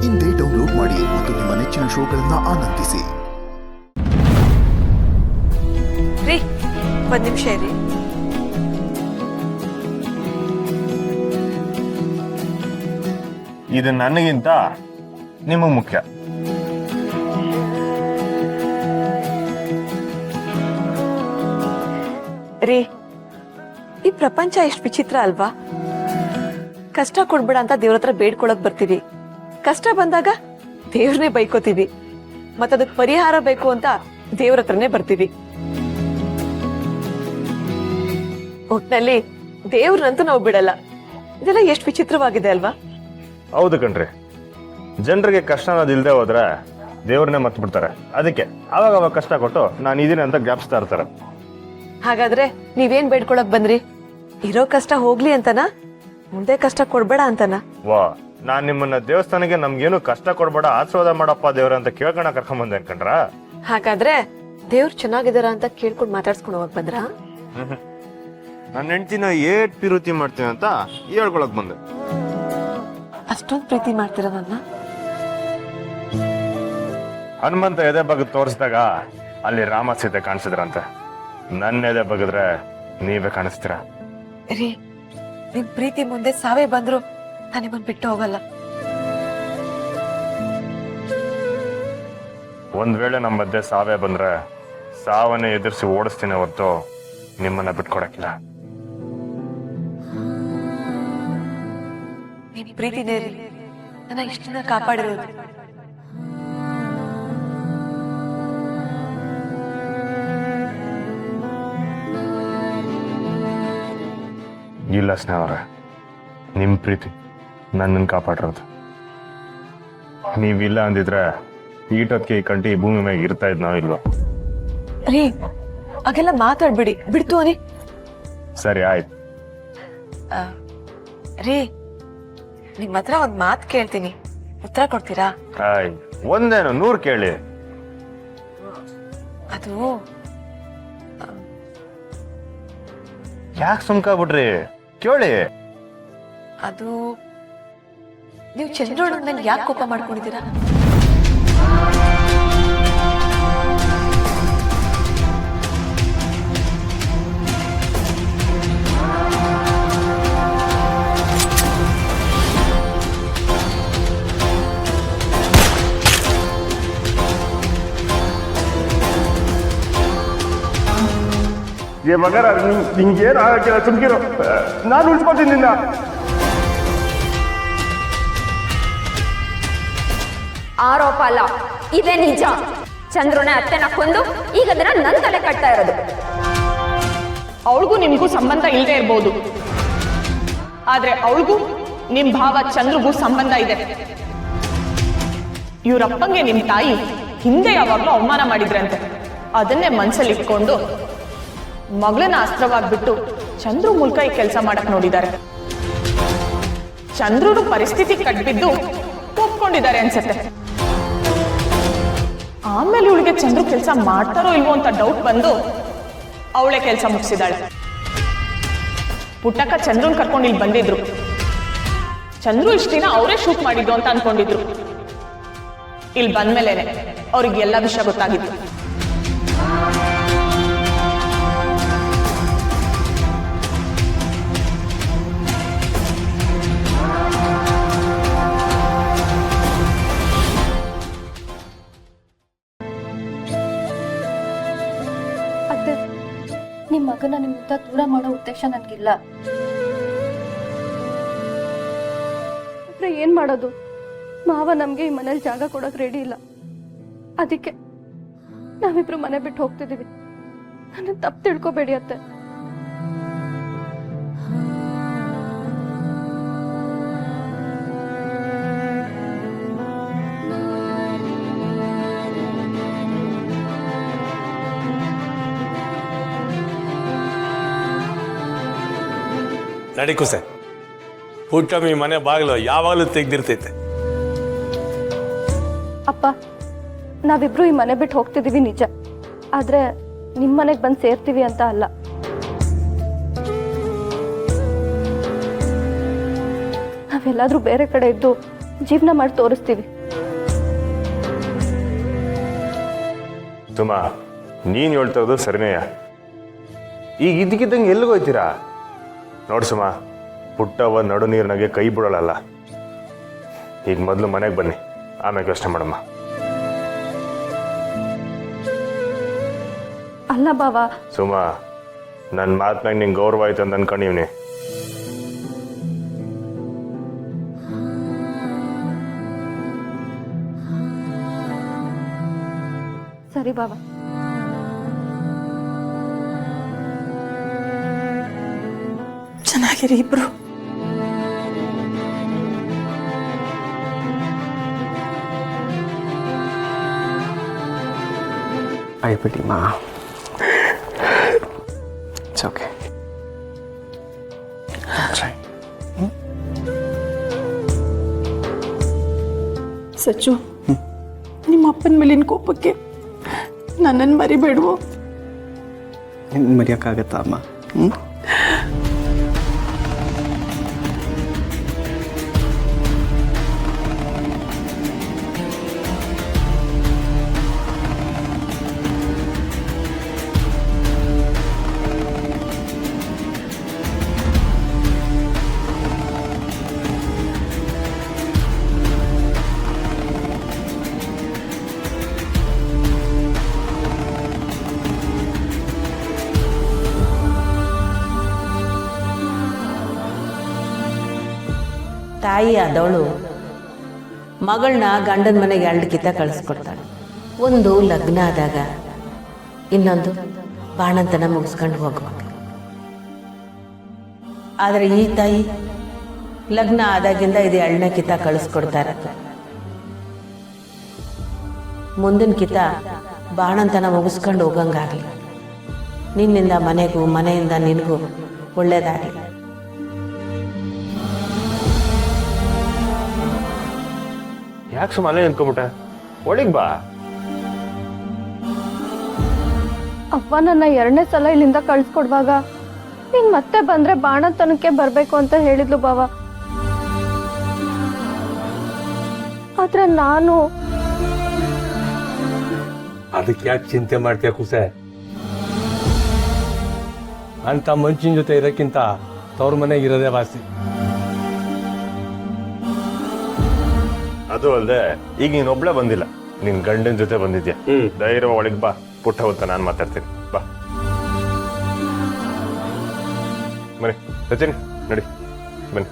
ಇಂದೇ ಡೌನ್ಲೋಡ್ ಮಾಡಿ ಮತ್ತು ನಿಮ್ಮ ನೆಚ್ಚಿನ ಶೋಗಳನ್ನ ಆನಂದಿಸಿ. ರೀ, ಒಂದ್ ನಿಮಿಷ ಇರಿ. ಇದು ನನಗಿಂತ ನಿಮಗೆ ಮುಖ್ಯ. ರೀ, ಈ ಪ್ರಪಂಚ ಎಷ್ಟು ವಿಚಿತ್ರ ಅಲ್ವಾ? ಕಷ್ಟ ಕೊಡ್ಬೇಡ ಅಂತ ದೇವ್ರ ಹತ್ರ ಬೇಡ್ಕೊಳಕ್ ಬರ್ತೀವಿ, ಕಷ್ಟ ಬಂದಾಗ ದೇವ್ರನ್ನೇ ಬೈಕೋತೀವಿ, ಮತ್ತದಕ್ ಪರಿಹಾರ ಬೇಕು ಅಂತ ದೇವ್ರ ಹತ್ರನೇ ಬರ್ತೀವಿ. ಒಟ್ನಲ್ಲಿ ದೇವ್ರನ್ನಂತೂ ನಾವು ಬಿಡಲ್ಲ. ಇದೆಲ್ಲ ಎಷ್ಟು ವಿಚಿತ್ರವಾಗಿದೆ ಅಲ್ವಾ? ಹೌದು ಕಣ್ರಿ, ಜನರಿಗೆ ಕಷ್ಟ ಅನ್ನೋದು ಇಲ್ದೆ ಹೋದ್ರೆ ದೇವ್ರನ್ನೇ ಮರ್ತು ಬಿಡ್ತಾರೆ. ಅದಕ್ಕೆ ಅವಾಗ ಕಷ್ಟ ಕೊಟ್ಟು ನಾನು ಇದೀನಿ ಅಂತ ಜ್ಞಾಪಿಸ್ತಾ ಇರ್ತಾರೆ. ಹಾಗಾದ್ರೆ ನೀವೇನ್ ಬೇಡ್ಕೊಳಕ್ ಬಂದ್ರಿ? ಇರೋ ಕಷ್ಟ ಹೋಗ್ಲಿ ಅಂತನಾ, ಮುಂದೆ ಕಷ್ಟ ಕೊಡ್ಬೇಡ ಅಂತನಾ? ವಾ, ನಾನ್ ನಿಮ್ಮನ್ನ ದೇವಸ್ಥಾನಕ್ಕೆ ನಮ್ಗೇನು ಕಷ್ಟ ಕೊಡ್ಬೇಡ, ಆಶೀರ್ವಾದ ಮಾಡಪ್ಪ ದೇವ್ರ ಅಂತ ಕೇಳ್ಕೊಂಡ ಕರ್ಕೊಂಡ್ ಬಂದೆ ಅನ್ಕಂಡ್ರ? ಹಾಗಾದ್ರೆ ದೇವ್ರು ಚೆನ್ನಾಗಿದಾರ ಅಂತ ಕೇಳ್ಕೊಂಡ್ ಮಾತಾಡ್ಸ್ಕೊಂಡು ಹೋಗಕ್ ಬಂದ್ರ? ನನ್ನ ಹೆಂಡತಿನ ಏಟ್ ಪಿರುತಿ ಮಾಡ್ತೀನಿ ಅಂತ ಹೇಳ್ಕೊಳಕ್ ಬಂದೆ. ಅಷ್ಟೊಂದ್ ಪ್ರೀತಿ ಮಾಡ್ತೀರ ನನ್ನ? ಹನುಮಂತ ಎದೆ ಬಗ್ದು ತೋರಿಸಿದಾಗ ಅಲ್ಲಿ ರಾಮ ಸೀತೆ ಕಾಣಿಸಿದ್ರಂತೆ. ನನ್ನ ಎದೆ ಬಗದ್ರೆ ನೀವೇ ಕಾಣಿಸ್ತೀರ. ರೀ, ನಿಮ್ ಪ್ರೀತಿ ಮುಂದೆ ಸಾವೇ ಬಂದ್ರು ನಾನು ನಿಮ್ಮನ್ ಬಿಟ್ಟು ಹೋಗಲ್ಲ. ಒಂದ್ ವೇಳೆ ನಮ್ಮ ಮಧ್ಯೆ ಸಾವೇ ಬಂದ್ರೆ ಸಾವನ್ನೇ ಎದುರಿಸಿ ಓಡಿಸ್ತೀನಿ ಹೊರತು ನಿಮ್ಮನ್ನ ಬಿಟ್ಕೊಡಕ್ಕಿಲ್ಲ. ನಿಮ್ ಪ್ರೀತಿನೇ ನನ್ನ ಇಷ್ಟನ್ನ ಕಾಪಾಡಿರೋದು. ಇಲ್ಲ ಸ್ನೇಹ ಅವ್ರೆ, ನಿಮ್ ಪ್ರೀತಿ ನನ್ನನ್ನು ಕಾಪಾಡಿರೋದು. ನೀವಿಲ್ಲ ಅಂದಿದ್ರೆ ಈಟೊತ್ತಿಗೆ ಈ ಕಂಟಿ ಭೂಮಿ ಮ್ಯಾಗ ಇರ್ತಾ ಇದ್ ನಾವಿಲ್ವಾ? ರೀ, ಹಾಗೆಲ್ಲ ಮಾತಾಡ್ಬಿಡಿ, ಬಿಡ್ತು ಅನಿ. ಸರಿ ಆಯ್ತು. ರೀ, ನಿಮ್ ಹತ್ರ ಒಂದ್ ಮಾತ್ ಕೇಳ್ತೀನಿ, ಉತ್ತರ ಕೊಡ್ತೀರಾ? ಒಂದೇನು 100 ಕೇಳಿ. ಅದು ಯಾಕೆ ಸುಮ್ಕಾಗ್ಬಿಟ್ರಿ? ಕೇಳಿ. ಅದು ನೀವು ಚಂದ್ರೋಣ ಮೇಲೆ ಯಾಕೆ ಕೋಪ ಮಾಡ್ಕೊಂಡಿದ್ದೀರಾ? ಮಗರ ನಿಂಗೇನು ಆಗಕ್ಕಿಲ್ಲ, ಸುಮ್ಕಿರೋ. ನಾನು ಉಳಿಸ್ಕೊತೀನಿ ನಿನ್ನ. ಆರೋಪ ಅಲ್ಲ, ಇದೇ ನಿಜ. ಚಂದ್ರನ ಅತ್ತೆನ ಕೊಂದು ಈಗ ಅದನ್ನ ನನ್ನ ತಲೆ ಕಟ್ತಾ ಇರೋದು. ಅವಳಿಗೂ ನಿಮ್ಗೂ ಸಂಬಂಧ ಇಲ್ಲದೆ ಇರ್ಬೋದು, ಆದ್ರೆ ಅವಳಿಗೂ ನಿಮ್ ಭಾವ ಚಂದ್ರಗೂ ಸಂಬಂಧ ಇದೆ. ಇವ್ರಪ್ಪಂಗೆ ನಿಮ್ ತಾಯಿ ಹಿಂದೆ ಯಾವಾಗ್ಲೂ ಅವಮಾನ ಮಾಡಿದ್ರಂತೆ. ಅದನ್ನೇ ಮನ್ಸಲ್ಲಿ ಇಟ್ಕೊಂಡು ಮಗಳನ್ನ ಅಸ್ತ್ರವಾಗ್ಬಿಟ್ಟು ಚಂದ್ರು ಮೂಲಕ ಈ ಕೆಲಸ ಮಾಡಕ್ ನೋಡಿದ್ದಾರೆ. ಚಂದ್ರನು ಪರಿಸ್ಥಿತಿ ಕಟ್ಬಿದ್ದು ಒಪ್ಕೊಂಡಿದ್ದಾರೆ ಅನ್ಸತ್ತೆ. ಆಮೇಲೆ ಇವಳಿಗೆ ಚಂದ್ರು ಕೆಲಸ ಮಾಡ್ತಾರೋ ಇಲ್ವೋ ಅಂತ ಡೌಟ್ ಬಂದು ಅವಳೆ ಕೆಲಸ ಮುಗಿಸಿದಾಳೆ. ಪುಟ್ಟಕ್ಕ ಚಂದ್ರನ್ ಕರ್ಕೊಂಡು ಇಲ್ಲಿ ಬಂದಿದ್ರು. ಚಂದ್ರು ಇಷ್ಟ ದಿನ ಅವರೇ ಶೂಟ್ ಮಾಡಿದ್ದು ಅಂತ ಅನ್ಕೊಂಡಿದ್ರು. ಇಲ್ಲಿ ಬಂದ್ಮೇಲೆನೆ ಅವ್ರಿಗೆ ಎಲ್ಲ ವಿಷಯ ಗೊತ್ತಾಗಿತ್ತು. ನಿಮ್ ಮಗನ ನಿಮ್ಮಿಂದ ದೂರ ಮಾಡೋ ಉದ್ದೇಶ ನನ್ಗಿಲ್ಲ. ಏನ್ ಮಾಡೋದು? ಮಾವ ನಮ್ಗೆ ಈ ಮನೇಲಿ ಜಾಗ ಕೊಡೋಕ್ ರೆಡಿ ಇಲ್ಲ. ಅದಕ್ಕೆ ನಾವಿಬ್ರು ಮನೆ ಬಿಟ್ಟು ಹೋಗ್ತಿದೀವಿ. ನನ್ನ ತಪ್ಪು ತಿಳ್ಕೊಬೇಡಿ ಅತ್ತೆ. ನಡಿ ಕುಸೆ, ಪುಟ್ಟಮ್ಮಿ ಮನೆ ಬಾಗಿಲು ಯಾವಾಗಲೂ ತೆಗ್ದಿರ್ತೈತೆ. ಅಪ್ಪ, ನಾವಿಬ್ರು ಈ ಮನೆ ಬಿಟ್ಟು ಹೋಗ್ತಿದೀವಿ ನಿಜ, ಆದ್ರೆ ನಿಮ್ ಮನೆಗ್ ಬಂದು ಸೇರ್ತೀವಿ ಅಂತ ಅಲ್ಲ. ನಾವೆಲ್ಲಾದ್ರೂ ಬೇರೆ ಕಡೆ ಇದ್ದು ಜೀವನ ಮಾಡಿ ತೋರಿಸ್ತೀವಿ. ಸುಮಾ, ನೀನು ಹೇಳ್ತಾ ಇರೋದು ಸರಿನೇಯ. ಈಗ ಇದಕ್ಕಿದ್ದಂಗೆ ಎಲ್ಲಿಗೆ ಹೋಯ್ತೀರಾ? ನೋಡು ಸುಮಾ, ಪುಟ್ಟವ ನಡು ನೀರಿನಾಗೆ ಕೈ ಬಿಡೋಳಲ್ಲ. ಈಗ ಮೊದಲು ಮನೆಗೆ ಬನ್ನಿ, ಆಮೇಲೆ ಯೋಚನೆ ಮಾಡಮ್ಮ. ಅಲ್ಲ ಬಾವ, ಸುಮಾ, ನನ್ನ ಮಾತ್ನಾಗ ನಿಂಗೆ ಗೌರವ ಆಯ್ತು ಅಂತ ಅನ್ಕೊಂಡಿವ್ನಿ. ಸರಿ ಬಾವ. ಚೆನ್ನಾಗಿರಿ ಇಬ್ರು. ಅಳ್ಬೇಡಿ ಮಾ, ಇಟ್ಸ್ ಓಕೆ. ಸಚ್ಚು, ನಿಮ್ಮ ಅಪ್ಪನ ಮೇಲಿನ ಕೋಪಕ್ಕೆ ನನ್ನನ್ನು ಮರಿಬೇಡುವು. ಮರೆಯೋಕ್ಕಾಗತ್ತಾ ಅಮ್ಮ? ತಾಯಿ ಆದವಳು ಮಗಳನ್ನ ಗಂಡನ ಮನೆಗೆ 2 ಕಿತ್ತ ಕಳಿಸ್ಕೊಡ್ತಾಳೆ. ಒಂದು ಲಗ್ನ ಆದಾಗ, ಇನ್ನೊಂದು ಬಾಣಂತನ ಮುಗಿಸ್ಕೊಂಡು ಹೋಗುವಾಗ. ಆದರೆ ಈ ತಾಯಿ ಲಗ್ನ ಆದಾಗಿಂದ ಇದು 2ನೇ ಕಿತ್ತ ಕಳಿಸ್ಕೊಡ್ತಾ ಇರತ್ತೆ. ಮುಂದಿನ ಕಿತ್ತ ಬಾಣಂತನ ಮುಗಿಸ್ಕೊಂಡು ಹೋಗಂಗಾಗಲಿ. ನಿನ್ನಿಂದ ಮನೆಗೂ, ಮನೆಯಿಂದ ನಿನಗೂ ಒಳ್ಳೇದಾಗಲಿ. ಯಾಕೆ ಸುಮ್ಮ ಅಲ್ಲೇ ನಿಂತ್ಕೊಂಬಿಟ್ಟೆ? ಒಳಗೆ ಬಾ. ಅವ್ವ ನನ್ನ 2ನೇ ಸಲ ಇಲ್ಲಿಂದ ಕಳ್ಸ್ಕೊಡ್ವಾಗ ನೀನ್ ಮತ್ತೆ ಬಂದ್ರೆ ಬಾಣತನಕ್ಕೆ ಬರ್ಬೇಕು ಅಂತ ಹೇಳಿದ್ಲು ಬಾವ. ಆದ್ರೆ ನಾನು ಅದಕ್ಕೆ ಯಾಕೆ ಚಿಂತೆ ಮಾಡ್ತೀಯ ಕುಸೆ? ಅಂತ ಮಂಚಿನ ಜೊತೆ ಇರೋಕ್ಕಿಂತ ತವ್ರ ಮನೆಗೆ ಇರೋದೇ ವಾಸಿ. ಅದು ಅಲ್ಲದೆ ಈಗ ನೀನು ಒಬ್ಳೆ ಬಂದಿಲ್ಲ, ನಿನ್ ಗಂಡನ ಜೊತೆ ಬಂದಿದ್ಯಾ. ಧೈರ್ಯ ಒಳಗೆ ಬಾ, ಪುಟ್ಟ ಹೊತ್ತ ನಾನು ಮಾತಾಡ್ತೀನಿ. ಬಾ ಬನ್ನಿ ಸಚಿನ್, ನಡಿ ಬನ್ನಿ.